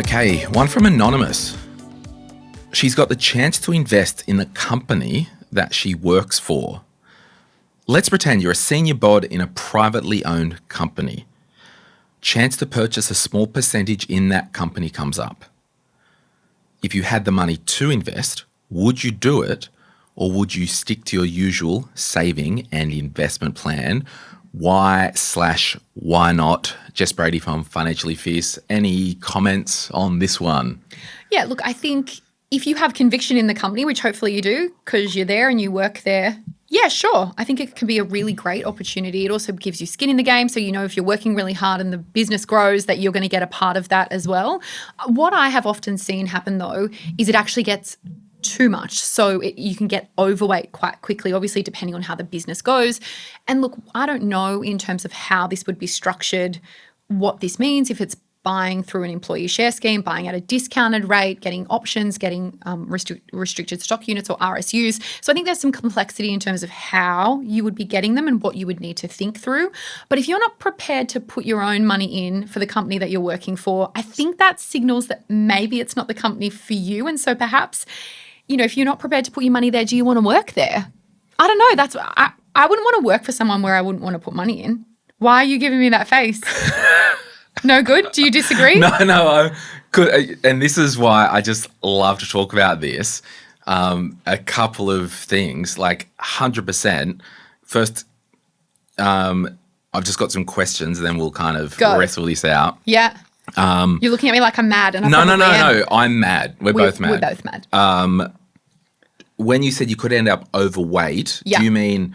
Okay, one from Anonymous. She's got the chance to invest in the company that she works for. Let's pretend you're a senior bod in a privately owned company. Chance to purchase a small percentage in that company comes up. If you had the money to invest, would you do it, or would you stick to your usual saving and investment plan? Why not? Jess Brady from Financially Fierce. Any comments on this one? Yeah, look, I think if you have conviction in the company, which hopefully you do because you're there and you work there, yeah, sure. I think it can be a really great opportunity. It also gives you skin in the game. So, you know, if you're working really hard and the business grows, that you're going to get a part of that as well. What I have often seen happen, though, is it actually gets too much. So you can get overweight quite quickly, obviously, depending on how the business goes. And look, I don't know in terms of how this would be structured, what this means, if it's buying through an employee share scheme, buying at a discounted rate, getting options, getting restricted stock units or RSUs. So I think there's some complexity in terms of how you would be getting them and what you would need to think through. But if you're not prepared to put your own money in for the company that you're working for, I think that signals that maybe it's not the company for you. And so perhaps, you know, if you're not prepared to put your money there, do you want to work there? I don't know. I wouldn't want to work for someone where I wouldn't want to put money in. Why are you giving me that face? No good? Do you disagree? No, and this is why I just love to talk about this. A couple of things, like 100%. First, I've just got some questions, and then we'll kind of wrestle this out. Yeah. You're looking at me like I'm mad. And No. I'm mad. We're both mad. We're both mad. When you said you could end up overweight, do you mean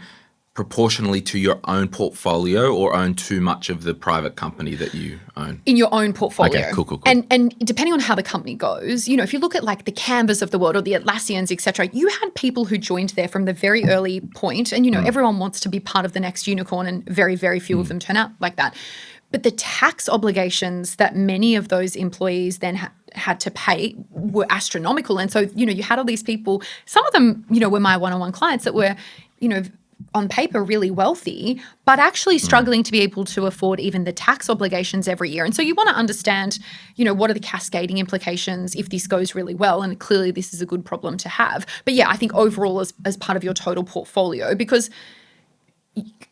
proportionally to your own portfolio or own too much of the private company that you own? In your own portfolio. Okay, cool. And depending on how the company goes, you know, if you look at like the Canvas of the world or the Atlassians, et cetera, you had people who joined there from the very early point. And, you know, everyone wants to be part of the next unicorn and very, very few of them turn out like that. But the tax obligations that many of those employees then had to pay were astronomical. And so, you know, you had all these people, some of them, you know, were my one-on-one clients that were, you know, on paper really wealthy, but actually struggling to be able to afford even the tax obligations every year. And so you want to understand, you know, what are the cascading implications if this goes really well? And clearly this is a good problem to have. But yeah, I think overall as part of your total portfolio, because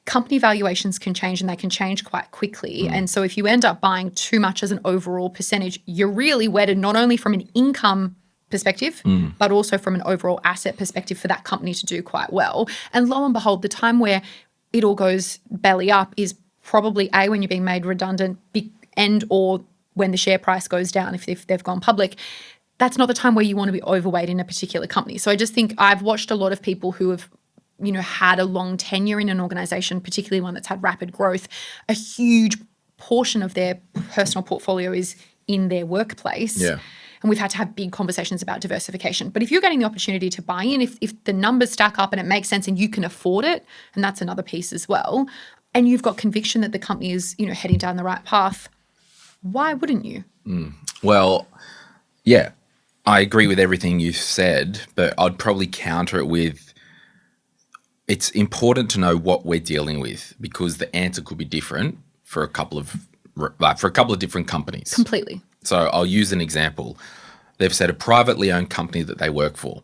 company valuations can change and they can change quite quickly. And so if you end up buying too much as an overall percentage, you're really wedded not only from an income perspective, but also from an overall asset perspective for that company to do quite well. And lo and behold, the time where it all goes belly up is probably A, when you're being made redundant, and or when the share price goes down if they've gone public. That's not the time where you want to be overweight in a particular company. So I just think I've watched a lot of people who have, you know, had a long tenure in an organization, particularly one that's had rapid growth. A huge portion of their personal portfolio is in their workplace. Yeah. And we've had to have big conversations about diversification. But if you're getting the opportunity to buy in, if the numbers stack up and it makes sense and you can afford it, and that's another piece as well, and you've got conviction that the company is, you know, heading down the right path, why wouldn't you? Well, yeah, I agree with everything you said, but I'd probably counter it with it's important to know what we're dealing with, because the answer could be different for a couple of different companies. Completely. So I'll use an example. They've said a privately owned company that they work for.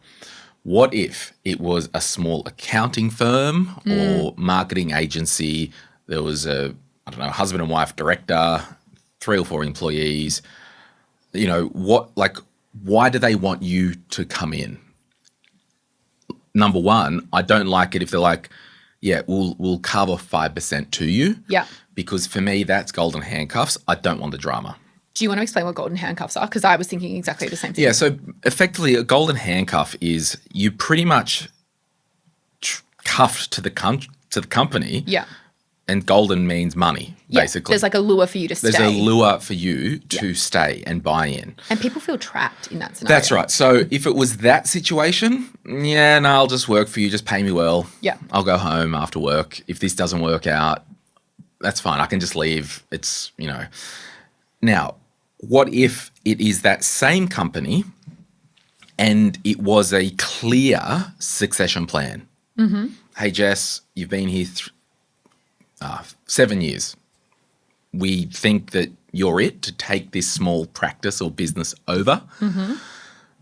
What if it was a small accounting firm or marketing agency? There was a, husband and wife director, 3 or 4 employees. You know, why do they want you to come in? Number one, I don't like it if they're like, yeah, we'll cover 5% to you. Yeah. Because for me, that's golden handcuffs. I don't want the drama. Do you want to explain what golden handcuffs are? Because I was thinking exactly the same thing. Yeah, so effectively a golden handcuff is you pretty much cuffed to the company. Yeah. And golden means money, basically. There's like a lure for you to stay. There's a lure for you to stay and buy in. And people feel trapped in that scenario. That's right. So if it was that situation, I'll just work for you, just pay me well. Yeah. I'll go home after work. If this doesn't work out, that's fine. I can just leave. It's, you know. Now, what if it is that same company and it was a clear succession plan? Hey, Jess, you've been here 7 years. we think that you're it to take this small practice or business over.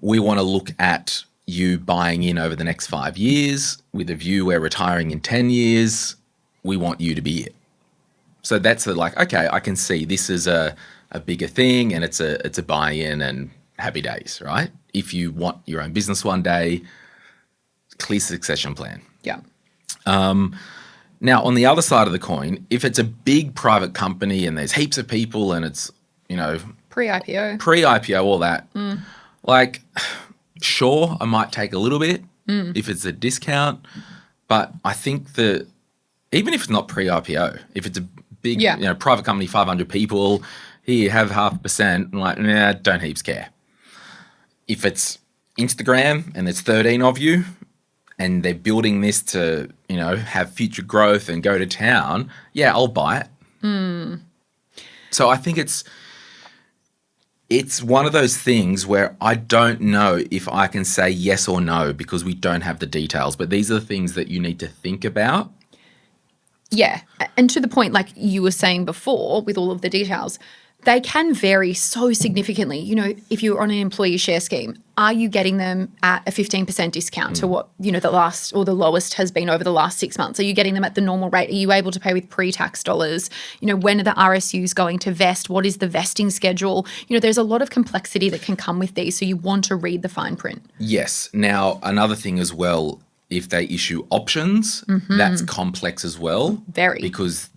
We want to look at you buying in over the next 5 years with a view we're retiring in 10 years. We want you to be it. So that's okay, I can see this is a bigger thing and it's a buy-in and happy days, right? If you want your own business one day, clear succession plan. Yeah. Now, on the other side of the coin, if it's a big private company and there's heaps of people and it's, Pre-IPO, all that, sure, I might take a little bit if it's a discount, but I think that even if it's not pre-IPO, if it's a big, private company, 500 people, here you have 0.5%, I'm like, nah, don't heaps care. If it's Instagram and there's 13 of you and they're building this to, have future growth and go to town, yeah, I'll buy it. So I think it's one of those things where I don't know if I can say yes or no because we don't have the details, but these are the things that you need to think about. Yeah. And to the point, like you were saying before, with all of the details, they can vary so significantly. If you're on an employee share scheme, are you getting them at a 15% discount to what, the last or the lowest has been over the last 6 months? Are you getting them at the normal rate? Are you able to pay with pre-tax dollars? When are the RSUs going to vest? What is the vesting schedule? There's a lot of complexity that can come with these. So you want to read the fine print. Yes. Now, another thing as well, if they issue options, that's complex as well. Very. Because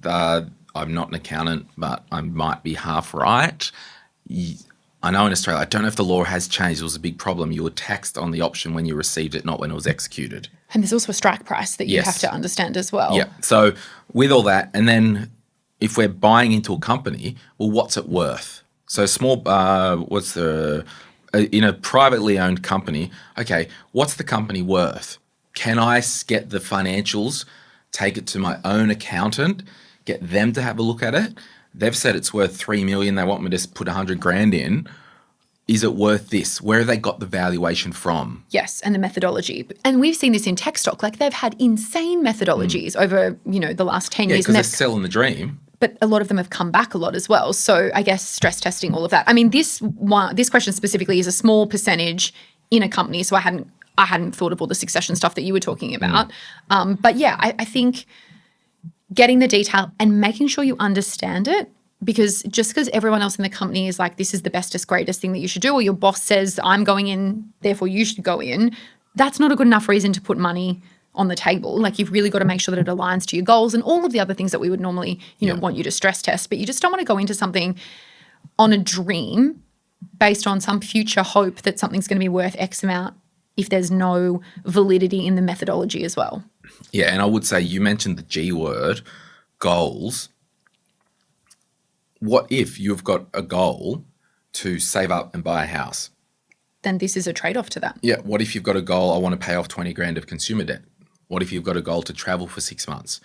I'm not an accountant, but I might be half right. I know in Australia, I don't know if the law has changed. It was a big problem. You were taxed on the option when you received it, not when it was executed. And there's also a strike price that you have to understand as well. Yeah. So with all that, and then if we're buying into a company, well, what's it worth? So in a privately owned company, okay, what's the company worth? Can I get the financials, take it to my own accountant, get them to have a look at it? They've said it's worth $3 million. They want me to put $100,000 in. Is it worth this? Where have they got the valuation from? Yes, and the methodology. And we've seen this in tech stock. Like they've had insane methodologies over, the last 10 years. Yeah, because they're selling the dream. But a lot of them have come back a lot as well. So I guess stress testing, all of that. I mean, this question specifically is a small percentage in a company. So I hadn't thought of all the succession stuff that you were talking about. But yeah, I think getting the detail and making sure you understand it, because just because everyone else in the company is like, this is the bestest, greatest thing that you should do, or your boss says, I'm going in, therefore you should go in, that's not a good enough reason to put money on the table. Like you've really got to make sure that it aligns to your goals and all of the other things that we would normally, want you to stress test. But you just don't want to go into something on a dream based on some future hope that something's going to be worth X amount if there's no validity in the methodology as well. Yeah, and I would say you mentioned the G word, goals. What if you've got a goal to save up and buy a house? Then this is a trade-off to that. Yeah, what if you've got a goal, I want to pay off $20,000 of consumer debt? What if you've got a goal to travel for 6 months?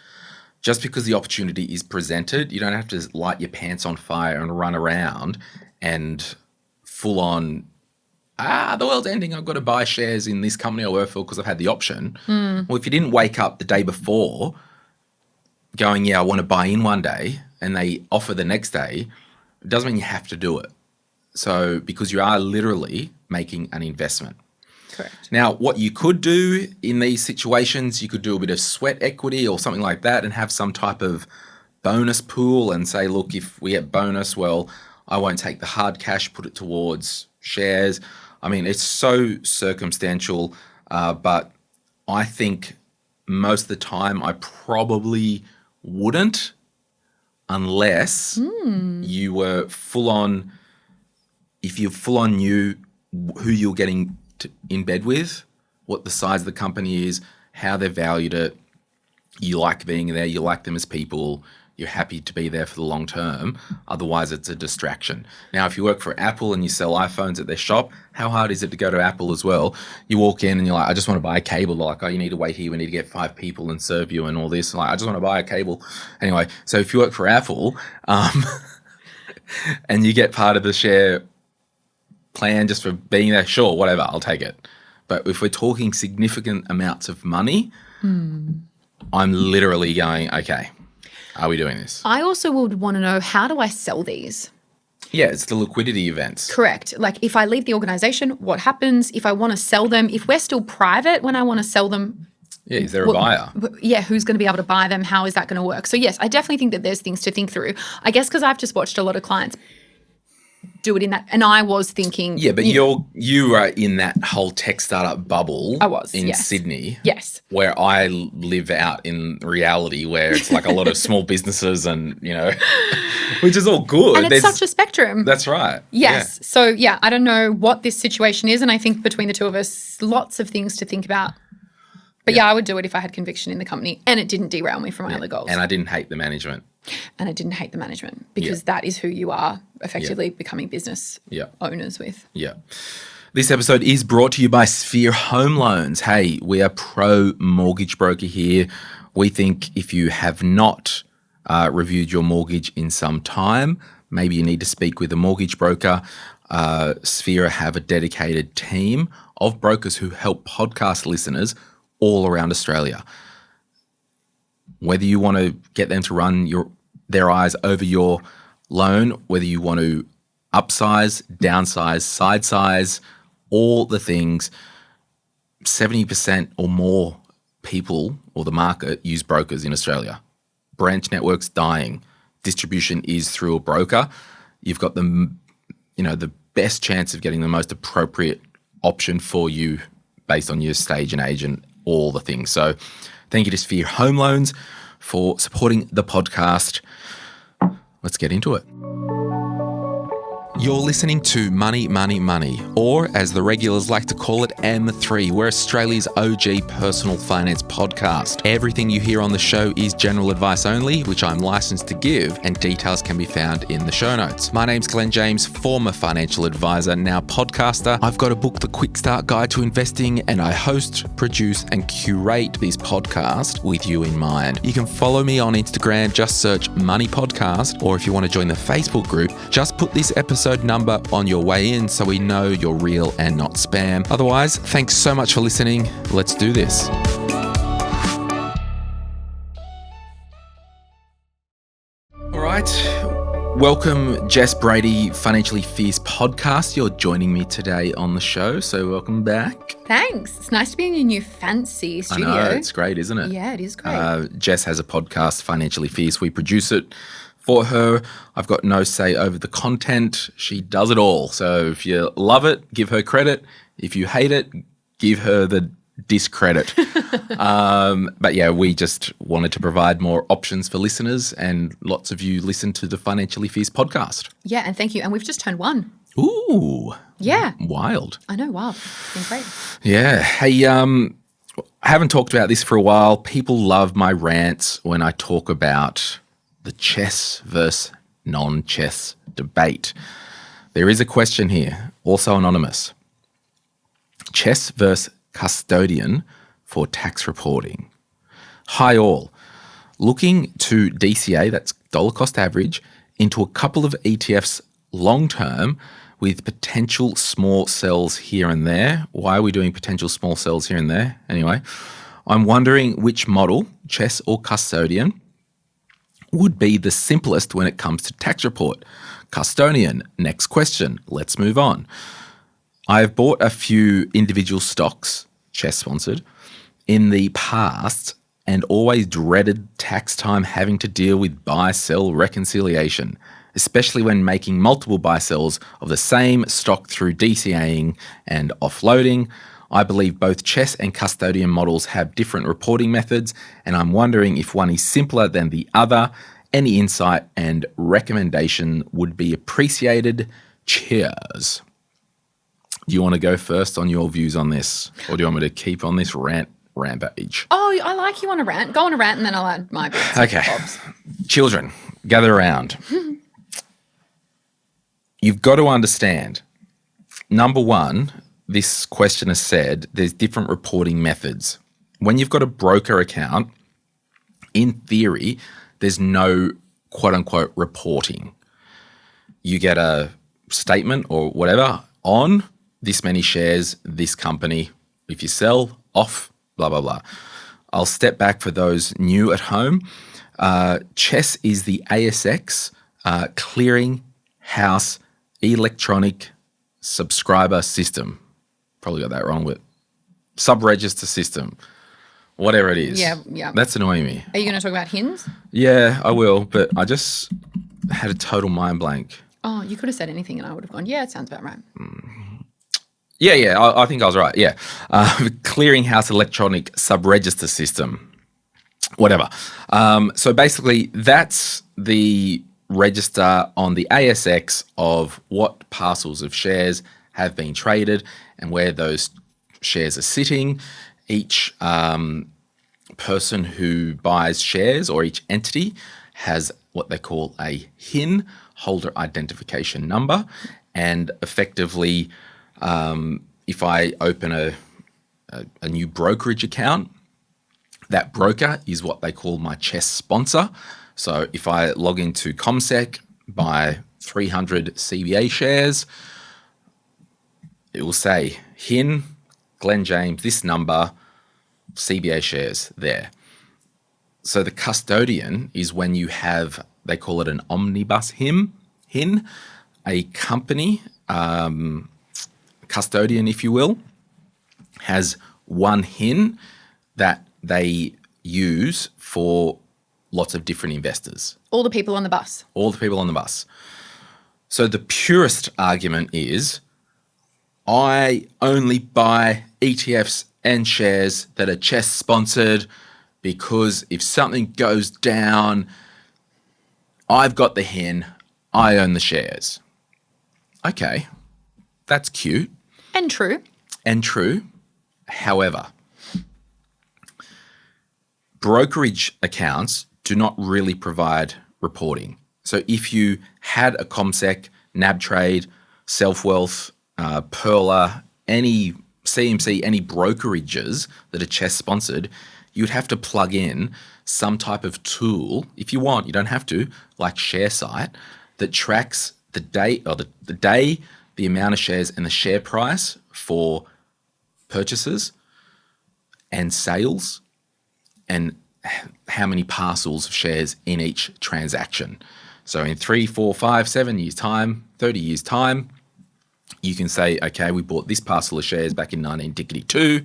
Just because the opportunity is presented, you don't have to light your pants on fire and run around and full on, the world's ending, I've got to buy shares in this company I work for because I've had the option. Well, if you didn't wake up the day before going, I want to buy in one day, and they offer the next day, it doesn't mean you have to do it. So because you are literally making an investment. Correct. Now, what you could do in these situations, you could do a bit of sweat equity or something like that and have some type of bonus pool and say, look, if we get bonus, well, I won't take the hard cash, put it towards shares. I mean, it's so circumstantial, but I think most of the time I probably wouldn't unless you were full on, if you full on knew who you're getting in bed with, what the size of the company is, how they valued it, you like being there, you like them as people, you're happy to be there for the long term. Otherwise, it's a distraction. Now, if you work for Apple and you sell iPhones at their shop, how hard is it to go to Apple as well? You walk in and you're like, I just want to buy a cable. They're like, you need to wait here. We need to get 5 people and serve you and all this. Like, I just want to buy a cable. Anyway, so if you work for Apple and you get part of the share plan just for being there, sure, whatever, I'll take it. But if we're talking significant amounts of money, I'm literally going, okay. Are we doing this? I also would want to know, how do I sell these? Yeah, it's the liquidity events. Correct. Like if I leave the organization, what happens? If I want to sell them, if we're still private when I want to sell them, Yeah, is there a buyer? yeah, who's going to be able to buy them? How is that going to work? So yes, I definitely think that there's things to think through. I guess because I've just watched a lot of clients do it in that, and I was thinking, Yeah, but you are in that whole tech startup bubble. I was, in yes. Sydney. Yes. Where I live out in reality, where it's like a lot of small businesses, and which is all good. And it's such a spectrum. That's right. Yes. So yeah, I don't know what this situation is, and I think between the two of us, lots of things to think about. But yeah, I would do it if I had conviction in the company and it didn't derail me from my other goals. And I didn't hate the management. And I didn't hate the management, because that is who you are effectively becoming business owners with. Yeah. This episode is brought to you by Sphere Home Loans. Hey, we are pro mortgage broker here. We think if you have not reviewed your mortgage in some time, maybe you need to speak with a mortgage broker. Sphere have a dedicated team of brokers who help podcast listeners all around Australia. Whether you want to get them to run their eyes over your loan, whether you want to upsize, downsize, side size, all the things, 70% or more people or the market use brokers in Australia. Branch network's dying. Distribution is through a broker. You've got the best chance of getting the most appropriate option for you based on your stage and age and all the things. So thank you to Sphere Home Loans for supporting the podcast. Let's get into it. You're listening to Money, Money, Money, or as the regulars like to call it, M3. We're Australia's OG personal finance podcast. Everything you hear on the show is general advice only, which I'm licensed to give, and details can be found in the show notes. My name's Glen James, former financial advisor, now podcaster. I've got a book, The Quick Start Guide to Investing, and I host, produce, and curate this podcast with you in mind. You can follow me on Instagram, just search Money Podcast, or if you want to join the Facebook group, just put this episode number on your way in so we know you're real and not spam. Otherwise, thanks so much for listening. Let's do this. All right. Welcome, Jess, Brady, Financially Fierce podcast. You're joining me today on the show, so welcome back. Thanks. It's nice to be in your new fancy studio. I know, it's great, isn't it? Yeah, it is great. Jess has a podcast, Financially Fierce. We produce it for her. I've got no say over the content. She does it all. So if you love it, give her credit. If you hate it, give her the discredit. But yeah, we just wanted to provide more options for listeners, and lots of you listen to the Financially Fierce podcast. Yeah, and thank you. And we've just turned 1. Ooh. Yeah. Wild. I know, wild. It's been great. Yeah. Hey, I haven't talked about this for a while. People love my rants when I talk about the chess versus non-chess debate. There is a question here, also anonymous. Chess versus custodian for tax reporting. Hi all. Looking to DCA, that's dollar cost average, into a couple of ETFs long-term with potential small sells here and there. Why are we doing potential small sells here and there? Anyway, I'm wondering which model, chess or custodian, would be the simplest when it comes to tax report. Custodian, next question. Let's move on. I've bought a few individual stocks, Chess sponsored, in the past and always dreaded tax time having to deal with buy-sell reconciliation, especially when making multiple buy-sells of the same stock through DCAing and offloading. I believe both Chess and custodian models have different reporting methods, and I'm wondering if one is simpler than the other. Any insight and recommendation would be appreciated. Cheers. Do you want to go first on your views on this, or do you want me to keep on this rampage? Oh, I like you on a rant. Go on a rant and then I'll add my bits. Okay. Children, gather around. You've got to understand, number one, this question has said there's different reporting methods. When you've got a broker account, in theory, there's no quote-unquote reporting. You get a statement or whatever on this many shares, this company. If you sell, off, blah, blah, blah. I'll step back for those new at home. Chess is the ASX clearing house electronic subscriber system. Probably got that wrong, but sub-register system, whatever it is. Yeah. That's annoying me. Are you going to talk about HINs? Yeah, I will, but I just had a total mind blank. Oh, you could have said anything and I would have gone, yeah, it sounds about right. Yeah, I think I was right. Yeah. Clearinghouse electronic sub-register system, whatever. So basically, that's the register on the ASX of what parcels of shares have been traded and where those shares are sitting. Each person who buys shares or each entity has what they call a HIN, holder identification number, and effectively if I open a new brokerage account, that broker is what they call my Chess sponsor. So if I log into CommSec, buy 300 CBA shares, it will say HIN, Glen James, this number, CBA shares there. So the custodian is when you have, they call it an omnibus HIN, a company, custodian, if you will, has one HIN that they use for lots of different investors. All the people on the bus. All the people on the bus. So the purest argument is I only buy ETFs and shares that are Chess sponsored because if something goes down, I've got the HIN, I own the shares. Okay, that's cute. And true. And true. However, brokerage accounts do not really provide reporting. So if you had a CommSec, NabTrade, SelfWealth, Perla, any CMC, any brokerages that are Chess sponsored, you'd have to plug in some type of tool, if you want, you don't have to, like ShareSite, that tracks the date or the day, the amount of shares and the share price for purchases and sales and how many parcels of shares in each transaction. So in 3, 4, 5, 7 years' time, 30 years' time, you can say, okay, we bought this parcel of shares back in 1992.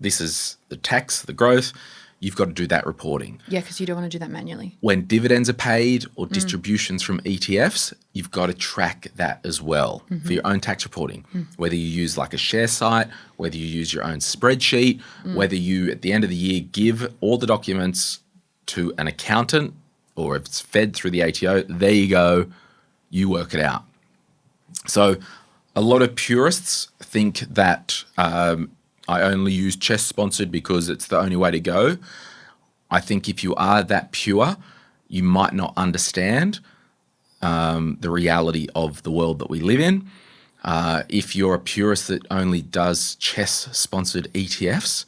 This is the tax, the growth. You've got to do that reporting. Yeah, because you don't want to do that manually. When dividends are paid or distributions from ETFs, you've got to track that as well for your own tax reporting. Whether you use like a ShareSite, whether you use your own spreadsheet, whether you at the end of the year give all the documents to an accountant or if it's fed through the ATO, there you go, you work it out. So a lot of purists think that I only use Chess sponsored because it's the only way to go. I think if you are that pure, you might not understand the reality of the world that we live in. If you're a purist that only does Chess sponsored ETFs,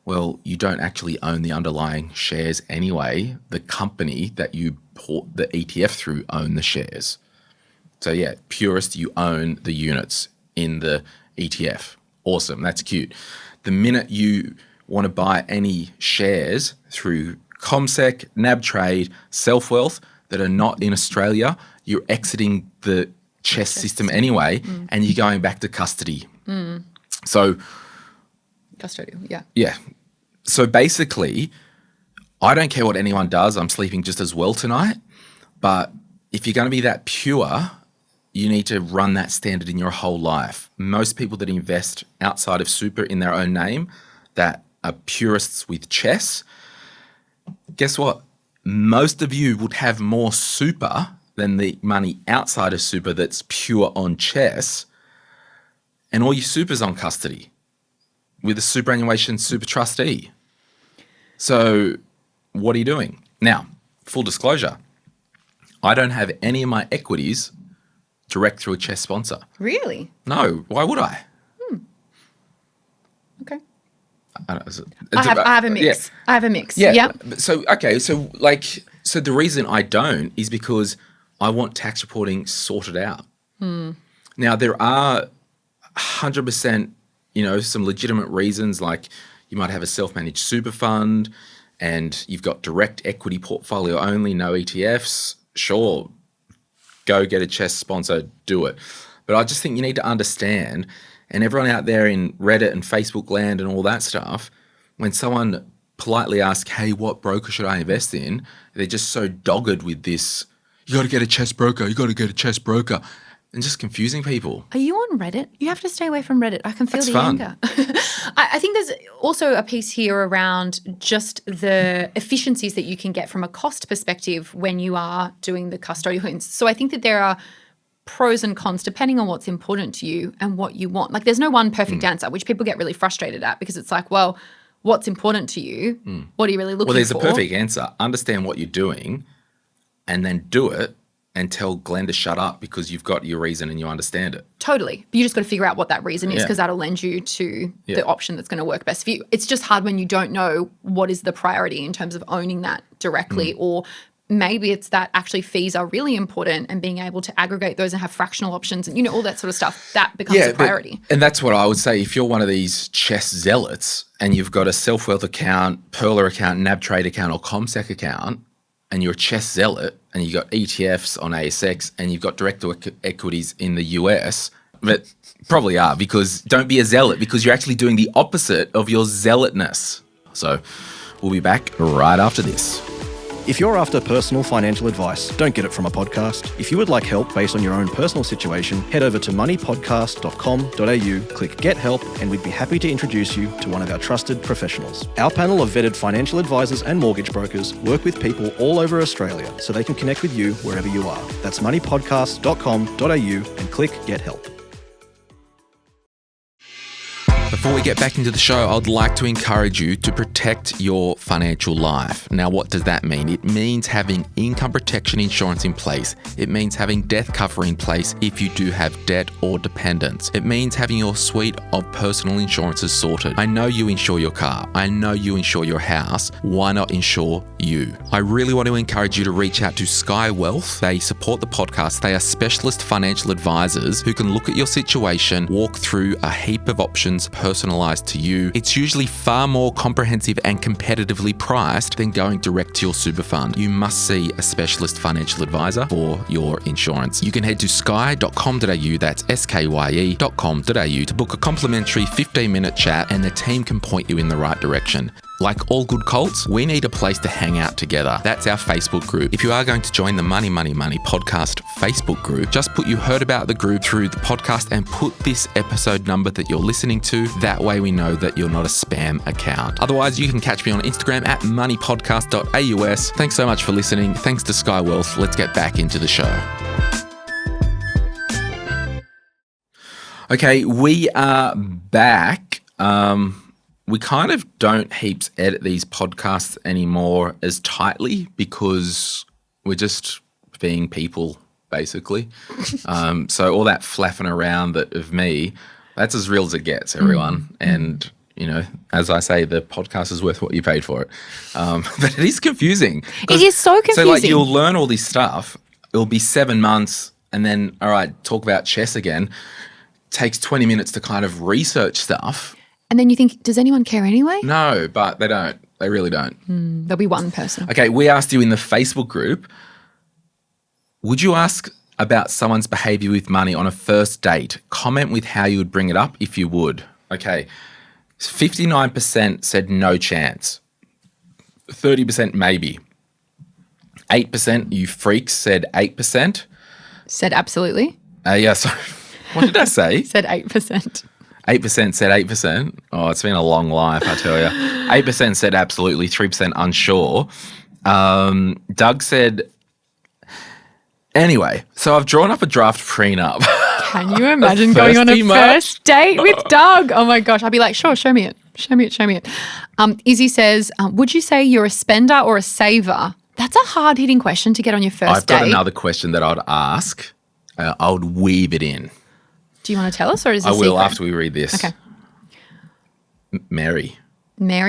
well, you don't actually own the underlying shares anyway. The company that you bought the ETF through own the shares. So yeah, purist, you own the units in the ETF. Awesome, that's cute. The minute you want to buy any shares through CommSec, NabTrade, SelfWealth that are not in Australia, you're exiting the Chess system anyway, and you're going back to custody. So Custodial, yeah. Yeah. So basically, I don't care what anyone does. I'm sleeping just as well tonight. But if you're going to be that pure, you need to run that standard in your whole life. Most people that invest outside of super in their own name, that are purists with Chess, guess what? Most of you would have more super than the money outside of super that's pure on Chess. And all your super's on custody with a superannuation super trustee. So what are you doing? Now, full disclosure, I don't have any of my equities direct through a Chess sponsor. Really? No, why would I? Okay. I don't know, I have a mix. Yeah. I have a mix. Yeah. Yeah. So the reason I don't is because I want tax reporting sorted out. Now there are 100%, some legitimate reasons, like you might have a self-managed super fund and you've got direct equity portfolio only, no ETFs, sure, go get a Chess sponsor, do it. But I just think you need to understand, and everyone out there in Reddit and Facebook land and all that stuff, when someone politely asks, hey, what broker should I invest in? They're just so dogged with this, you got to get a Chess broker, you got to get a Chess broker, and just confusing people. Are you on Reddit? You have to stay away from Reddit. I can feel That's the fun. anger. I think there's also a piece here around just the efficiencies that you can get from a cost perspective when you are doing the custodial. So I think that there are pros and cons depending on what's important to you and what you want. Like there's no one perfect answer, which people get really frustrated at because it's like, well, what's important to you? What are you really looking for? Well, there's a perfect answer. Understand what you're doing and then do it and tell Glen to shut up because you've got your reason and you understand it. Totally. But you just got to figure out what that reason is Yeah. because that'll lend you to Yeah. the option that's going to work best for you. It's just hard when you don't know what is the priority in terms of owning that directly or maybe it's that actually fees are really important and being able to aggregate those and have fractional options and, all that sort of stuff, that becomes a priority. And that's what I would say. If you're one of these Chess zealots and you've got a Self-Wealth account, Perler account, NAB Trade account or CommSec account and you're a Chess zealot and you've got ETFs on ASX and you've got direct equities in the US, but probably are because don't be a zealot because you're actually doing the opposite of your zealotness. So we'll be back right after this. If you're after personal financial advice, don't get it from a podcast. If you would like help based on your own personal situation, head over to moneypodcast.com.au, click Get Help, and we'd be happy to introduce you to one of our trusted professionals. Our panel of vetted financial advisors and mortgage brokers work with people all over Australia so they can connect with you wherever you are. That's moneypodcast.com.au and click Get Help. Before we get back into the show, I'd like to encourage you to protect your financial life. Now, what does that mean? It means having income protection insurance in place. It means having death cover in place if you do have debt or dependents. It means having your suite of personal insurances sorted. I know you insure your car. I know you insure your house. Why not insure you? I really want to encourage you to reach out to Sky Wealth. They support the podcast. They are specialist financial advisors who can look at your situation, walk through a heap of options personalized to you. It's usually far more comprehensive and competitively priced than going direct to your super fund. You must see a specialist financial advisor for your insurance. You can head to sky.com.au, that's skye.com.au, to book a complimentary 15-minute chat and the team can point you in the right direction. Like all good cults, we need a place to hang out together. That's our Facebook group. If you are going to join the Money, Money, Money podcast Facebook group, just put you heard about the group through the podcast and put this episode number that you're listening to. That way we know that you're not a spam account. Otherwise, you can catch me on Instagram at moneypodcast.aus. Thanks so much for listening. Thanks to Sky Wealth. Let's get back into the show. Okay, we are back. We kind of don't heaps edit these podcasts anymore as tightly because we're just being people, basically. So all that flapping around of me, that's as real as it gets, everyone. And, as I say, the podcast is worth what you paid for it. But it is confusing. It is so confusing. So, you'll learn all this stuff. It'll be 7 months and then, all right, talk about chess again. Takes 20 minutes to kind of research stuff. And then you think, does anyone care anyway? No, but they don't. They really don't. There'll be one person. Okay, we asked you in the Facebook group, would you ask about someone's behaviour with money on a first date? Comment with how you would bring it up if you would. Okay, 59% said no chance. 30% maybe. 8% you freaks said 8%. Said absolutely. Yeah, sorry. What did I say? Said 8%. 8% said 8%. Oh, it's been a long life, I tell you. 8% said absolutely, 3% unsure. Doug said, anyway, so I've drawn up a draft prenup. Can you imagine going on a first date with Doug? Oh my gosh. I'd be like, sure, show me it. Show me it. Izzy says, would you say you're a spender or a saver? That's a hard-hitting question to get on your first date. I've got another question that I'd ask. I would weave it in. Do you want to tell us or is it I will secret? after we read this. Okay. Mary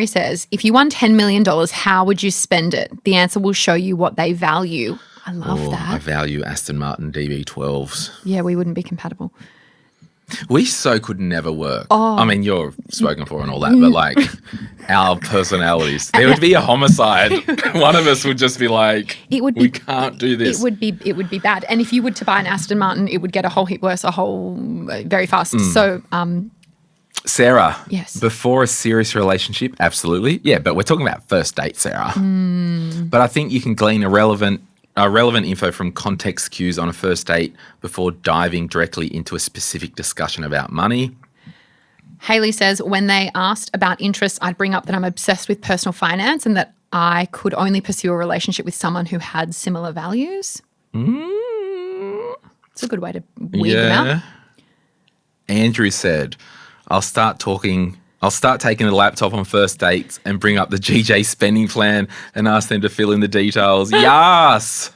says, if you won $10 million, how would you spend it? The answer will show you what they value. I love that. I value Aston Martin DB12s. Yeah, we wouldn't be compatible. We so could never work. I mean, you're spoken for and all that, but like our personalities, there would be a homicide. One of us would just be like, we can't do this. It would be bad. And if you were to buy an Aston Martin, it would get a whole heap worse, very fast. So, Sarah, yes. Before a serious relationship, absolutely. Yeah, but we're talking about first date, Sarah. But I think you can glean relevant info from context cues on a first date before diving directly into a specific discussion about money. Haley says, when they asked about interests, I'd bring up that I'm obsessed with personal finance and that I could only pursue a relationship with someone who had similar values. It's a good way to weed them out. Andrew said, I'll start taking the laptop on first dates and bring up the GJ spending plan and ask them to fill in the details. Yes.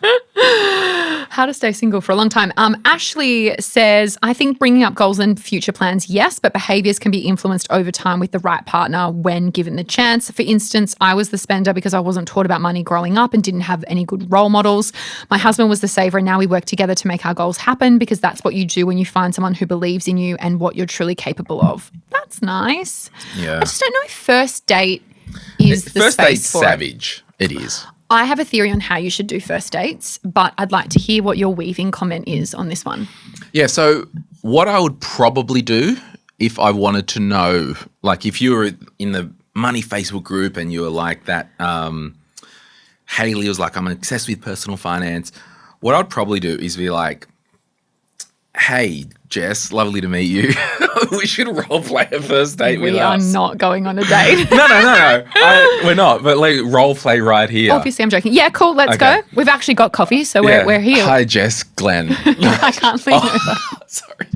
How to stay single for a long time. Ashley says, I think bringing up goals and future plans, yes, but behaviours can be influenced over time with the right partner when given the chance. For instance, I was the spender because I wasn't taught about money growing up and didn't have any good role models. My husband was the saver, and now we work together to make our goals happen because that's what you do when you find someone who believes in you and what you're truly capable of. That's nice. Yeah. I just don't know if first date is the first space date's for savage. It is. I have a theory on how you should do first dates, but I'd like to hear what your weaving comment is on this one. Yeah, so what I would probably do if I wanted to know, like if you were in the money Facebook group and you were like that, Haley was like, I'm obsessed with personal finance. What I'd probably do is be like, hey, Jess, lovely to meet you. We should role play a first date with us. We are not going on a date. No. We're not, but like role play right here. Obviously, I'm joking. Yeah, cool, let's go. We've actually got coffee, so we're here. Hi, Jess, Glen. I can't leave over. Sorry.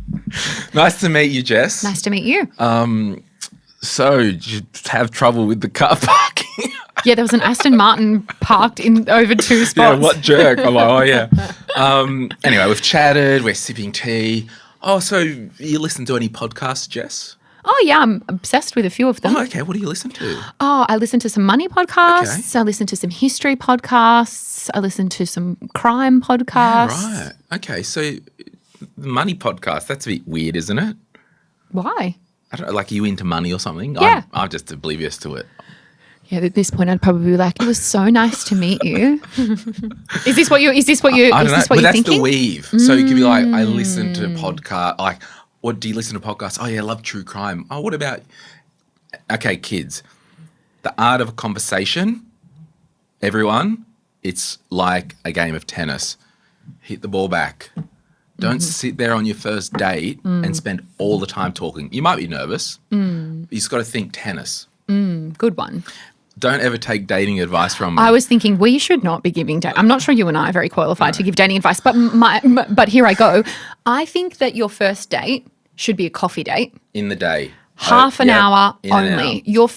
Nice to meet you, Jess. Nice to meet you. So, did you have trouble with the car parking? Yeah, there was an Aston Martin parked in over 2 spots. Yeah, what jerk. I'm like, oh, yeah. Anyway, we've chatted. We're sipping tea. Oh, so you listen to any podcasts, Jess? Oh, yeah, I'm obsessed with a few of them. Oh, okay. What do you listen to? Oh, I listen to some money podcasts. Okay. I listen to some history podcasts. I listen to some crime podcasts. Yeah, right. Okay, so the money podcast, that's a bit weird, isn't it? Why? I don't know, like, are you into money or something? Yeah. I'm just oblivious to it. Yeah, at this point, I'd probably be like, "It was so nice to meet you." Is this what you're thinking? That's the weave. So you could be like, I listen to podcast. Like, what do you listen to podcasts? Oh yeah, I love true crime. Oh, what about? Okay, kids, the art of a conversation. Everyone, it's like a game of tennis. Hit the ball back. Don't sit there on your first date and spend all the time talking. You might be nervous. You just got to think tennis. Good one. Don't ever take dating advice from me. I was thinking we should not be giving I'm not sure you and I are very qualified to give dating advice, but but here I go. I think that your first date should be a coffee date. In the day. Half an hour only. Your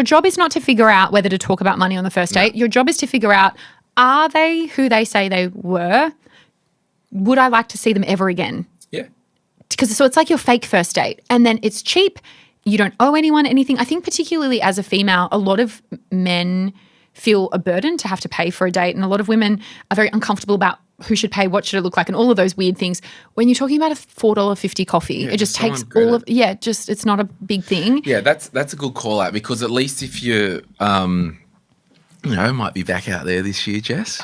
job is not to figure out whether to talk about money on the first date. Your job is to figure out, are they who they say they were? Would I like to see them ever again? Yeah. So it's like your fake first date, and then it's cheap. You don't owe anyone anything. I think particularly as a female, a lot of men feel a burden to have to pay for a date, and a lot of women are very uncomfortable about who should pay, what should it look like, and all of those weird things. When you're talking about a $4.50 coffee, it just takes all of it's not a big thing. Yeah, that's a good call out, because at least if you might be back out there this year, Jess,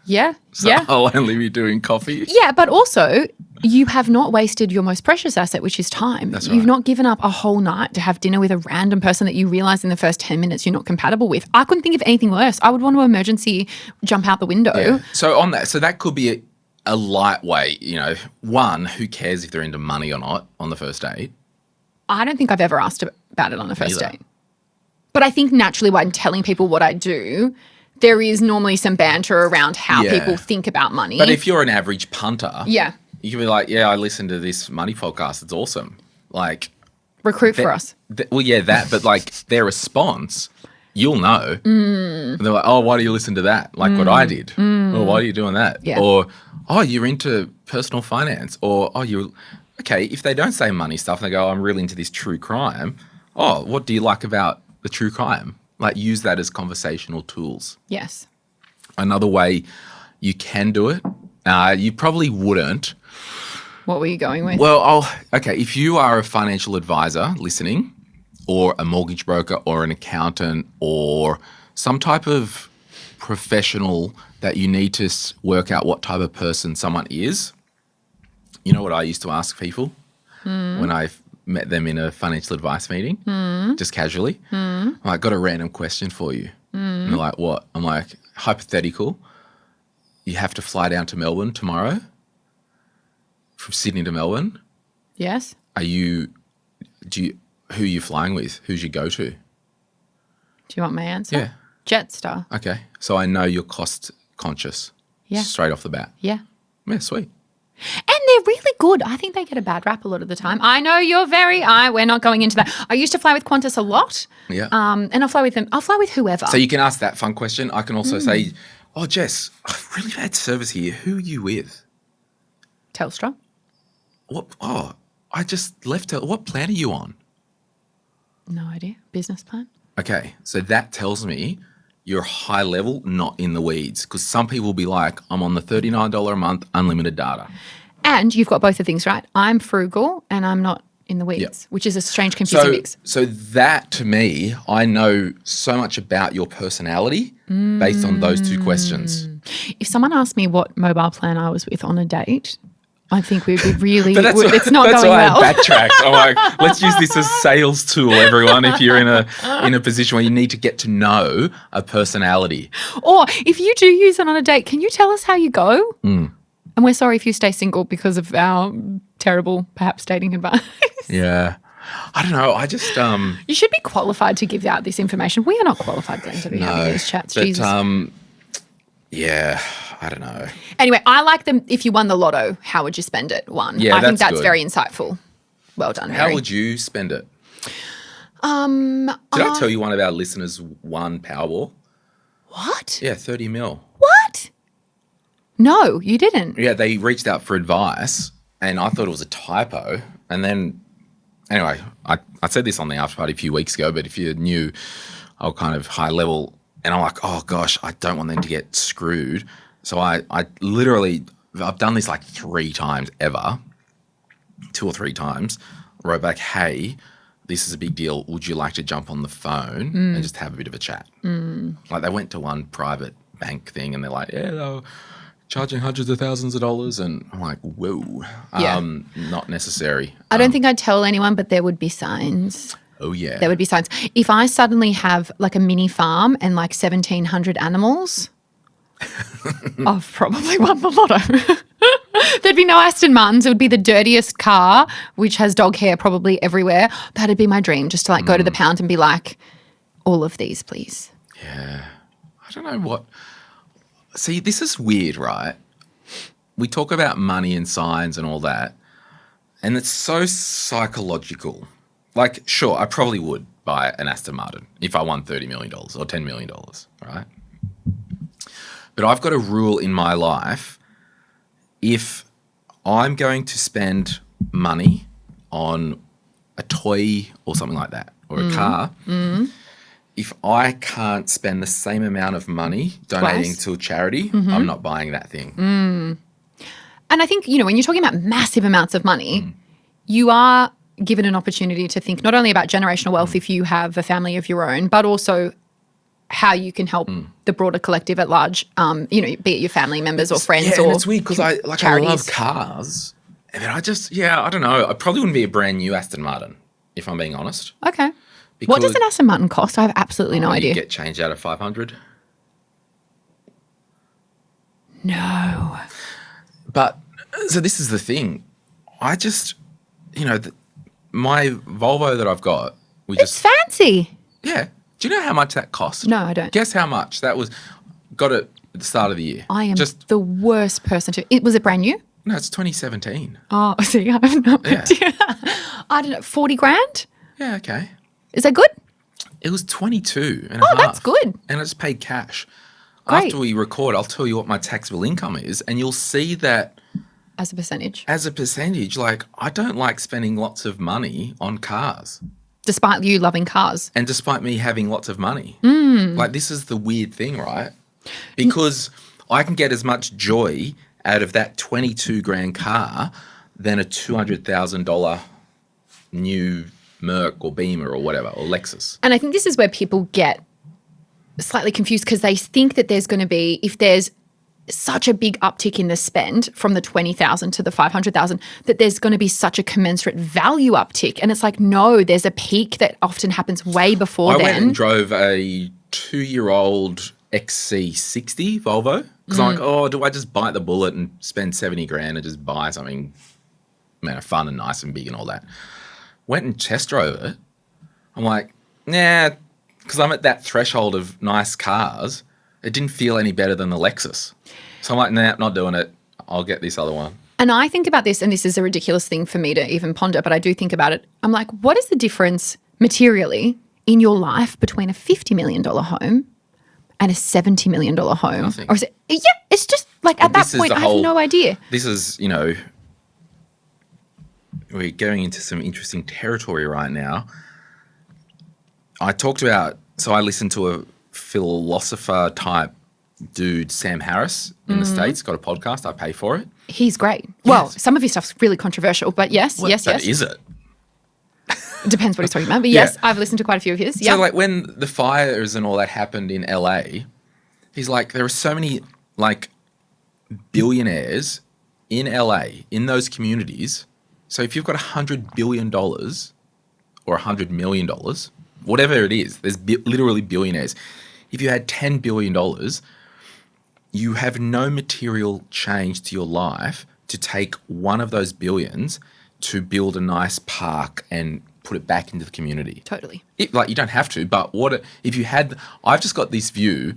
Yeah. So I'll only be doing coffee. Yeah, but also you have not wasted your most precious asset, which is time. That's right. You've not given up a whole night to have dinner with a random person that you realise in the first 10 minutes you're not compatible with. I couldn't think of anything worse. I would want to emergency jump out the window. Yeah. So on that, that could be a light way, one, who cares if they're into money or not on the first date? I don't think I've ever asked about it on the first date. But I think naturally when telling people what I do, there is normally some banter around how people think about money. But if you're an average punter, you can be like, yeah, I listened to this money podcast. It's awesome. Like, recruit for us. But like their response, you'll know. And they're like, oh, why do you listen to that? Like what I did. Or why are you doing that? Yeah. Or, oh, you're into personal finance. Or, okay, if they don't say money stuff, they go, I'm really into this true crime. Oh, what do you like about the true crime? Like, use that as conversational tools. Yes. Another way you can do it, you probably wouldn't, What were you going with? Well, okay, if you are a financial advisor listening, or a mortgage broker, or an accountant, or some type of professional that you need to work out what type of person someone is, you know what I used to ask people when I met them in a financial advice meeting, just casually? I'm like, got a random question for you. And they're like, what? I'm like, hypothetical, you have to fly down to Melbourne tomorrow from Sydney to Melbourne. Yes. Who are you flying with? Who's your go-to? Do you want my answer? Yeah. Jetstar. Okay. So I know you're cost conscious. Yeah. Straight off the bat. Yeah. Yeah, sweet. And they're really good. I think they get a bad rap a lot of the time. I know we're not going into that. I used to fly with Qantas a lot. Yeah. And I'll fly with them. I'll fly with whoever. So you can ask that fun question. I can also say, oh, Jess, I've really bad service here. Who are you with? Telstra. What? Oh, I just left. What plan are you on? No idea. Business plan. Okay. So that tells me you're high level, not in the weeds. Because some people will be like, I'm on the $39 a month unlimited data. And you've got both the things right. I'm frugal and I'm not in the weeds, which is a strange, confusing mix. So that to me, I know so much about your personality based on those two questions. If someone asked me what mobile plan I was with on a date, I think we'd be really, But it's not that's going why well. I backtracked. I'm like, let's use this as sales tool, everyone. If you're in a position where you need to get to know a personality. Or if you do use it on a date, can you tell us how you go? And we're sorry if you stay single because of our terrible, perhaps, dating advice. Yeah. I don't know. I just You should be qualified to give out this information. We are not qualified, Glenn, to be having these chats. But, Jesus. yeah, I don't know. Anyway, I like them. If you won the lotto, how would you spend it? One. Yeah, I think that's that's good. very insightful. Well done, How Mary. would you spend it? Did I tell you one of our listeners won Powerball? What? Yeah, 30 mil. What? No, you didn't. Yeah, they reached out for advice and I thought it was a typo. And then, anyway, I said this on the after party a few weeks ago, but if you're new, I'll kind of high level. And I'm like, oh gosh, I don't want them to get screwed. So I literally, I've done this like 3 times ever, 2 or 3 times. I wrote back, hey, this is a big deal. Would you like to jump on the phone and just have a bit of a chat? Like they went to one private bank thing and they're like, yeah, they're charging hundreds of thousands of dollars. And I'm like, whoa, Yeah. not necessary. I don't think I'd tell anyone, but there would be signs. Oh, yeah. There would be signs. If I suddenly have like a mini farm and like 1,700 animals, I've probably won the lotto. There'd be no Aston Martins. It would be the dirtiest car, which has dog hair probably everywhere. That'd be my dream, just to like go to the pound and be like, all of these, please. Yeah. I don't know what. See, this is weird, right? We talk about money and signs and all that, and it's so psychological. Like, sure, I probably would buy an Aston Martin if I won $30 million or $10 million, right? But I've got a rule in my life. If I'm going to spend money on a toy or something like that, or a car, if I can't spend the same amount of money donating to a charity, I'm not buying that thing. And I think, when you're talking about massive amounts of money, you are given an opportunity to think not only about generational wealth if you have a family of your own, but also how you can help the broader collective at large, be it your family members or friends or and it's weird because I charities. love cars. And then I don't know. I probably wouldn't be a brand new Aston Martin, if I'm being honest. Okay. What does an Aston Martin cost? I have absolutely no idea. You get changed out of 500. No. But, so this is the thing. I just, my Volvo that I've got, It's fancy. yeah. Do you know how much that cost? No, I don't. Guess how much that was? Got it at the start of the year. I am the worst person to. Was it brand new? No, it's 2017. Oh, see, I have no Yeah. idea. I don't know, 40 grand? Yeah, okay. Is that good? It was 22 and a Oh, half. that's good. And I just paid cash. Great. After we record, I'll tell you what my taxable income is, and you'll see that As a percentage. as a percentage, like I don't like spending lots of money on cars. Despite you loving cars. And despite me having lots of money. Like this is the weird thing, right? Because I can get as much joy out of that 22 grand car than a $200,000 new Merc or Beamer or whatever, or Lexus. And I think this is where people get slightly confused because they think that there's going to be, if there's such a big uptick in the spend from the 20,000 to the 500,000, that there's going to be such a commensurate value uptick. And it's like, no, there's a peak that often happens way before I then. went and drove a 2-year-old XC60 Volvo because I'm like, oh, do I just bite the bullet and spend 70 grand and just buy something, fun and nice and big and all that? Went and test drove it. I'm like, nah, because I'm at that threshold of nice cars. It didn't feel any better than the Lexus. So I'm like, nah, not doing it. I'll get this other one. And I think about this, and this is a ridiculous thing for me to even ponder, but I do think about it. I'm like, what is the difference materially in your life between a $50 million home and a $70 million home? Nothing. Or is it? Yeah, it's just like at that point, I have no idea. This is, we're going into some interesting territory right now. I listened to a philosopher type dude, Sam Harris, in the States, got a podcast. I pay for it. He's great. Well, some of his stuff's really controversial, but yes. Is it? It depends what he's talking about. But yes, I've listened to quite a few of his. Yeah. So like when the fires and all that happened in LA, he's like, there are so many like billionaires in LA, in those communities. So if you've got $100 billion or $100 million, whatever it is, there's literally billionaires. If you had $10 billion, you have no material change to your life to take one of those billions to build a nice park and put it back into the community. Totally. You don't have to, but if you had, I've just got this view,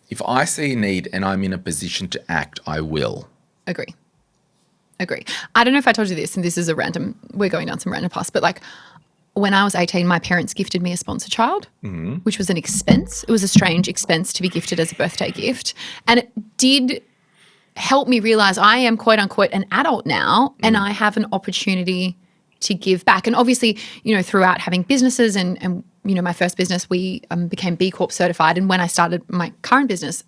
if I see a need and I'm in a position to act, I will. Agree. I don't know if I told you this, and this is we're going down some random paths, but like when I was 18, my parents gifted me a sponsor child, which was an expense. It was a strange expense to be gifted as a birthday gift. And it did help me realize I am quote unquote an adult now and I have an opportunity to give back. And obviously, throughout having businesses and my first business, we became B Corp certified. And when I started my current business,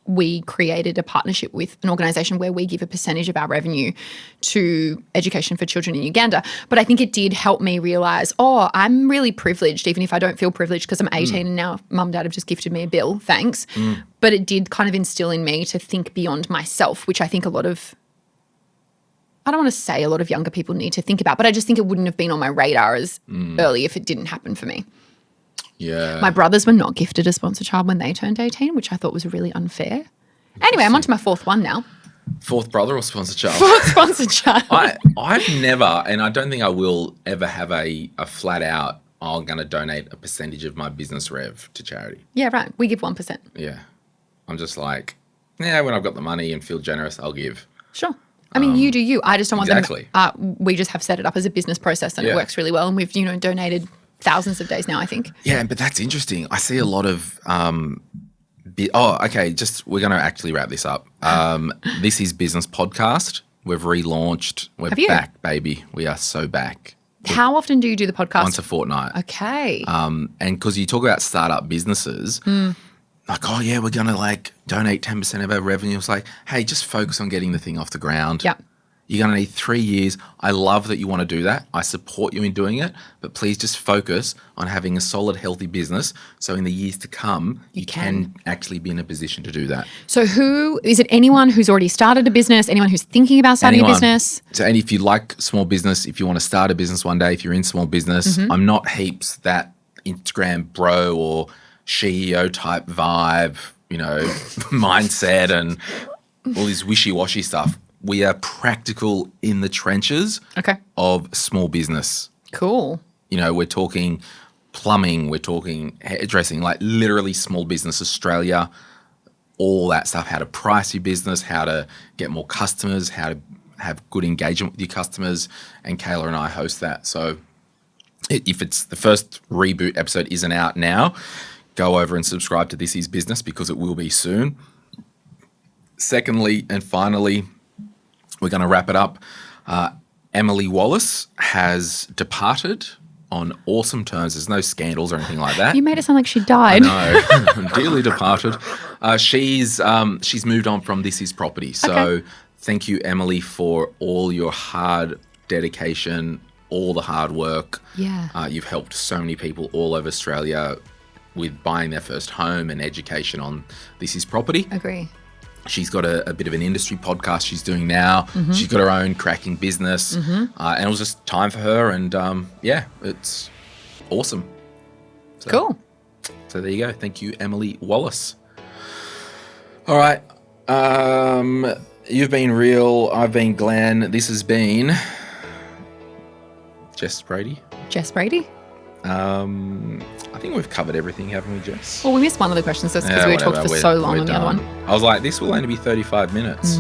we created a partnership with an organization where we give a percentage of our revenue to education for children in Uganda. But I think it did help me realize, I'm really privileged, even if I don't feel privileged because I'm 18 and now mum and dad have just gifted me a bill, thanks. But it did kind of instill in me to think beyond myself, which I think I don't want to say a lot of younger people need to think about, but I just think it wouldn't have been on my radar as early if it didn't happen for me. Yeah. My brothers were not gifted a sponsor child when they turned 18, which I thought was really unfair. Anyway, I'm on to my fourth one now. Fourth brother or sponsor child? Fourth sponsor child. I've never, and I don't think I will ever have a flat out, I'm going to donate a percentage of my business rev to charity. Yeah, right. We give 1%. Yeah. I'm just like, when I've got the money and feel generous, I'll give. Sure. I mean, you do you. I just don't want exactly. them. We just have set it up as a business process and it works really well. And we've, donated thousands of days now, I think. Yeah, but that's interesting. I see a lot of we're going to actually wrap this up. This is Business Podcast. We've relaunched. We're back, baby. We are so back. How often do you do the podcast? Once a fortnight. Okay. And because you talk about startup businesses, like, we're going to donate 10% of our revenue. It's like, hey, just focus on getting the thing off the ground. Yep. You're going to need 3 years. I love that you want to do that. I support you in doing it, but please just focus on having a solid, healthy business. So in the years to come, you can actually be in a position to do that. So is it anyone who's already started a business, anyone who's thinking about starting a business? So, and if you like small business, if you want to start a business one day, if you're in small business, I'm not heaps that Instagram bro or CEO type vibe, mindset and all this wishy-washy stuff. We are practical in the trenches of small business. Cool. We're talking plumbing, we're talking hairdressing, like literally small business Australia, all that stuff, how to price your business, how to get more customers, how to have good engagement with your customers. And Kayla and I host that. So if it's the first reboot episode isn't out now, go over and subscribe to This Is Business because it will be soon. Secondly and finally, we're going to wrap it up. Emily Wallace has departed on awesome terms. There's no scandals or anything like that. You made it sound like she died. No, dearly departed. She's moved on from This Is Property. So Thank you, Emily, for all your hard dedication, all the hard work. Yeah. You've helped so many people all over Australia with buying their first home and education on This Is Property. Agree. She's got a bit of an industry podcast she's doing now. She's got her own cracking business. And it was just time for her. And it's awesome. So, Cool. So there you go. Thank you, Emily Wallace. All right. You've been real. I've been Glen. This has been Jess Brady. Jess Brady. I think we've covered everything, haven't we, Jess? Well, we missed one of the questions just because we talked for so long on the other one. I was like, this will only be 35 minutes.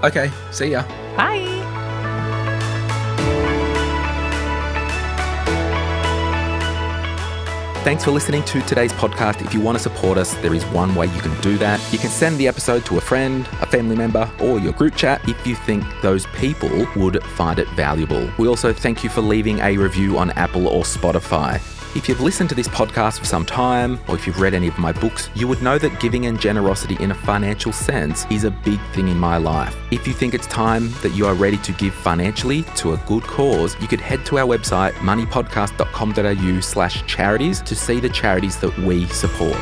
Okay, see ya. Bye. Thanks for listening to today's podcast. If you want to support us, there is one way you can do that. You can send the episode to a friend, a family member, or your group chat if you think those people would find it valuable. We also thank you for leaving a review on Apple or Spotify. If you've listened to this podcast for some time, or if you've read any of my books, you would know that giving and generosity in a financial sense is a big thing in my life. If you think it's time that you are ready to give financially to a good cause, you could head to our website, moneypodcast.com.au/charities to see the charities that we support.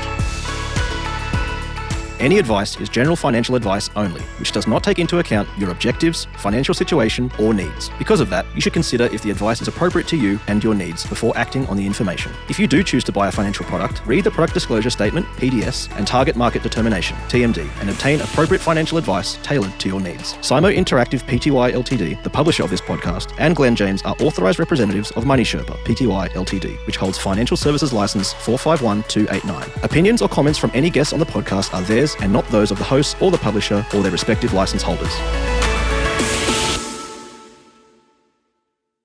Any advice is general financial advice only, which does not take into account your objectives, financial situation, or needs. Because of that, you should consider if the advice is appropriate to you and your needs before acting on the information. If you do choose to buy a financial product, read the Product Disclosure Statement, PDS, and Target Market Determination, TMD, and obtain appropriate financial advice tailored to your needs. Simo Interactive Pty Ltd, the publisher of this podcast, and Glen James are authorised representatives of Money Sherpa Pty Ltd, which holds Financial Services Licence 451289. Opinions or comments from any guests on the podcast are theirs and not those of the host or the publisher or their respective licence holders.